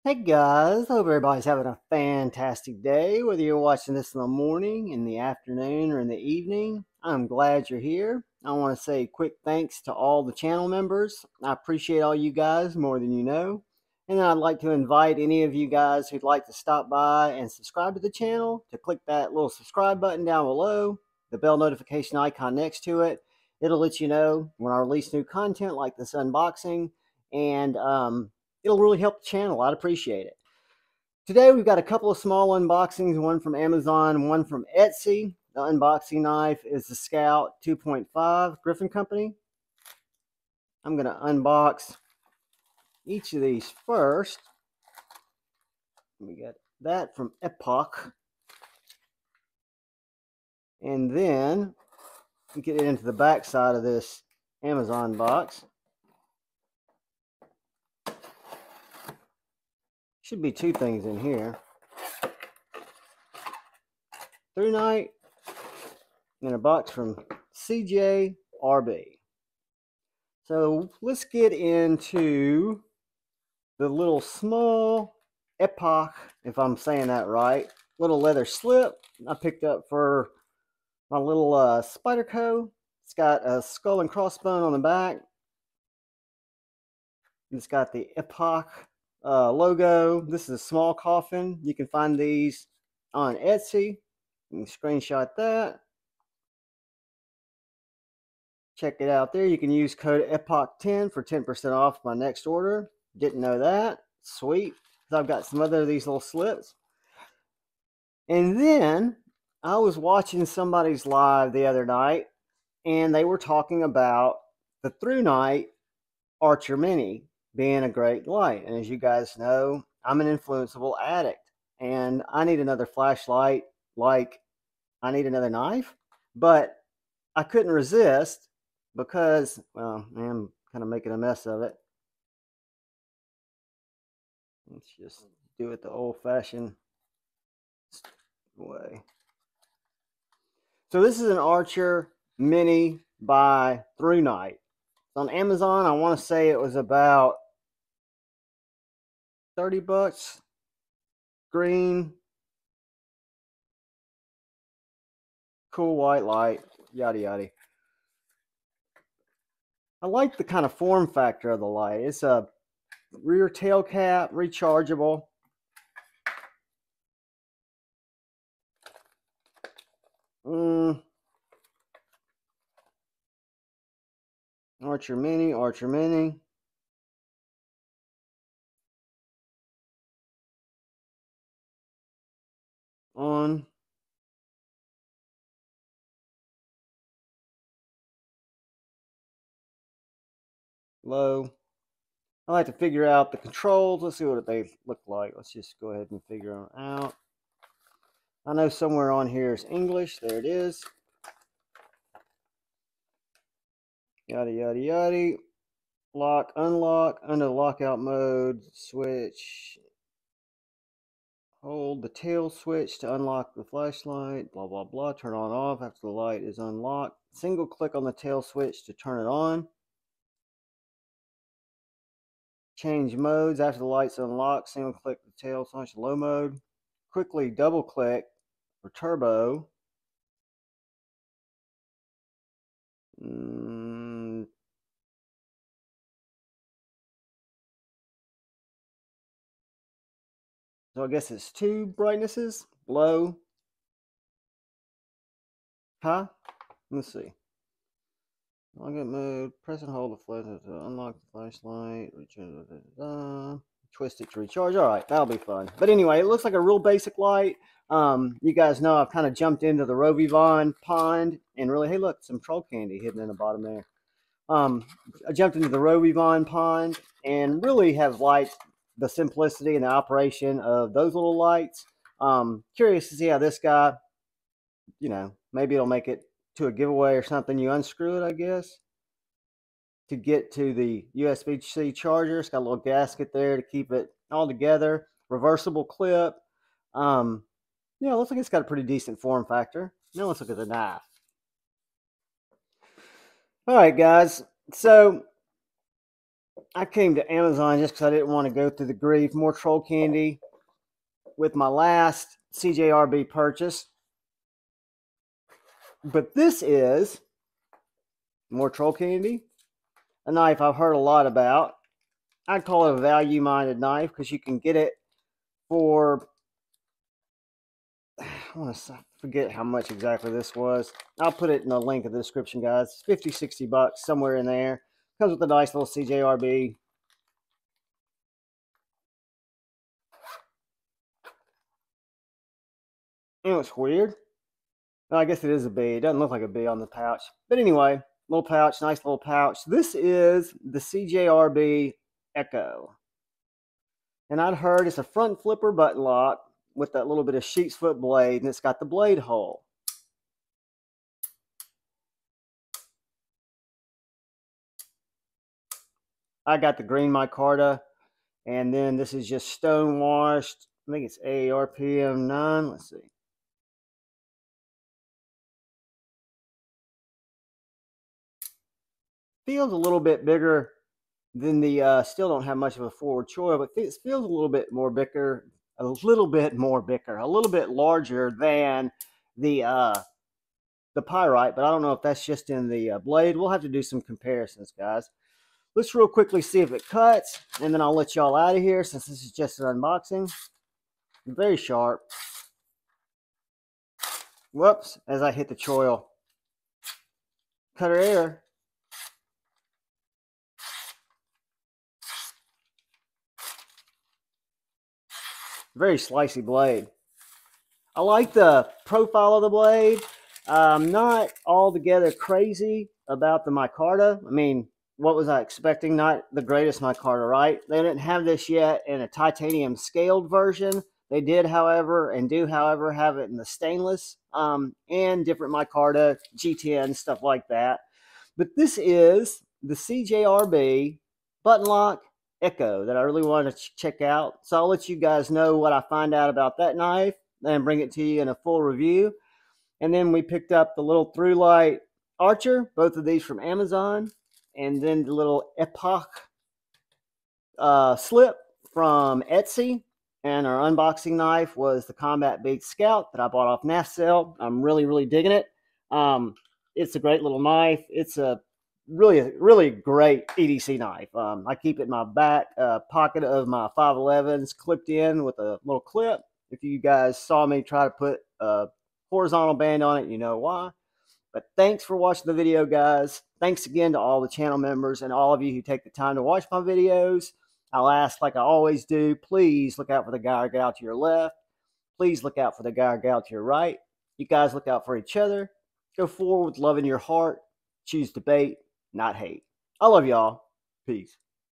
Hey guys, hope everybody's having a fantastic day, whether you're watching this in the morning, in the afternoon, or in the evening. I'm glad you're here. I want to say quick thanks to all the channel members. I appreciate all you guys more than you know. And then I'd like to invite any of you guys who'd like to stop by and subscribe to the channel to click that little subscribe button down below, the bell notification icon next to it. It'll let you know when I release new content like this unboxing, and it'll really help the channel. I'd appreciate it. Today we've got a couple of small unboxings, one from Amazon, one from Etsy. The unboxing knife is the Scout 2.5 Griffin Company. I'm going to unbox each of these first. We got that from Epoch. And then we get it into the back side of this Amazon box. Should be two things in here. ThruNite and a box from CJRB. So let's get into the little small Epoch, if I'm saying that right, little leather slip I picked up for my little Spyderco. It's got a skull and crossbone on the back. It's got the Epoch logo. This is a small coffin. You can find these on Etsy. You can screenshot that. Check it out there. You can use code EPOCH10 for 10% off my next order. Didn't know that. Sweet. I've got some other of these little slips. And then I was watching somebody's live the other night, and they were talking about the ThruNite Archer Mini being a great light. And as you guys know, I'm an influenceable addict, and I need another flashlight like I need another knife. But I couldn't resist because, well, I'm kind of making a mess of it. Let's just do it the old-fashioned way. So this is an Archer Mini by ThruNite. It's on Amazon. I want to say it was about 30 bucks. Green. Cool white light. Yada yada. I like the kind of form factor of the light. It's a rear tail cap, rechargeable. Archer Mini, Archer Mini. On. Low. I like to figure out the controls. Let's see what they look like. Let's just go ahead and figure them out. I know somewhere on here is English. There it is. Yada, yada, yada. Lock, unlock, under the lockout mode, switch. Hold the tail switch to unlock the flashlight, blah, blah, blah. Turn on off after the light is unlocked. Single click on the tail switch to turn it on. Change modes after the light's unlocked. Single click the tail switch, low mode. Quickly double click for turbo. So I guess it's two brightnesses, low, high. Let's see. Lockout mode, press and hold the flashlight to unlock the flashlight, twist it to recharge. All right, that'll be fun. But anyway, it looks like a real basic light. You guys know I've kind of jumped into the Rovivon pond, and really, hey, look, some troll candy hidden in the bottom there. I jumped into the Rovivon pond and really have liked the simplicity and the operation of those little lights. Curious to see how this guy, you know, maybe it'll make it to a giveaway or something. You unscrew it, I guess, to get to the USB-C charger. It's got a little gasket there to keep it all together. Reversible clip. Yeah, it looks like it's got a pretty decent form factor. Now let's look at the knife. All right, guys. So I came to Amazon just because I didn't want to go through the grief. More troll candy with my last CJRB purchase. But this is more troll candy. A knife I've heard a lot about. I'd call it a value-minded knife because you can get it for, I want to forget how much exactly this was. I'll put it in the link in the description, guys. 50, 60 bucks, somewhere in there. Comes with a nice little CJRB. You know, it's weird. Well, I guess it is a B. It doesn't look like a B on the pouch. But anyway, little pouch, nice little pouch. This is the CJRB Ekko. And I'd heard it's a front flipper button lock with that little bit of sheep's foot blade, and it's got the blade hole. I got the green micarta, and then this is just stone washed. I think it's ARPM 9. Let's see. Feels a little bit bigger than the, still don't have much of a forward choil, but it feels a little bit more bicker, a little bit larger than the pyrite, but I don't know if that's just in the blade. We'll have to do some comparisons, guys. Let's real quickly see if it cuts, and then I'll let y'all out of here since this is just an unboxing. Very sharp. Whoops, as I hit the choil. Cutter air. Very slicey blade. I like the profile of the blade. I'm not altogether crazy about the micarta. I mean, what was I expecting? Not the greatest micarta, right? They didn't have this yet in a titanium scaled version. They did, however, and do, however, have it in the stainless and different micarta, G10, stuff like that. But this is the CJRB button lock Ekko that I really want to check out. So I'll let you guys know what I find out about that knife and bring it to you in a full review. And then we picked up the little ThruNite Archer, both of these from Amazon. And then the little Epoch slip from Etsy. And our unboxing knife was the Combat Big Scout that I bought off NAF sale. I'm really digging it. It's a great little knife. It's a really great EDC knife. I keep it in my back pocket of my 511s clipped in with a little clip. If you guys saw me try to put a horizontal band on it, you know why. But thanks for watching the video, guys. Thanks again to all the channel members and all of you who take the time to watch my videos. I'll ask, like I always do, please look out for the guy or gal to your left. Please look out for the guy or gal to your right. You guys look out for each other. Go forward with love in your heart. Choose debate, not hate. I love y'all. Peace.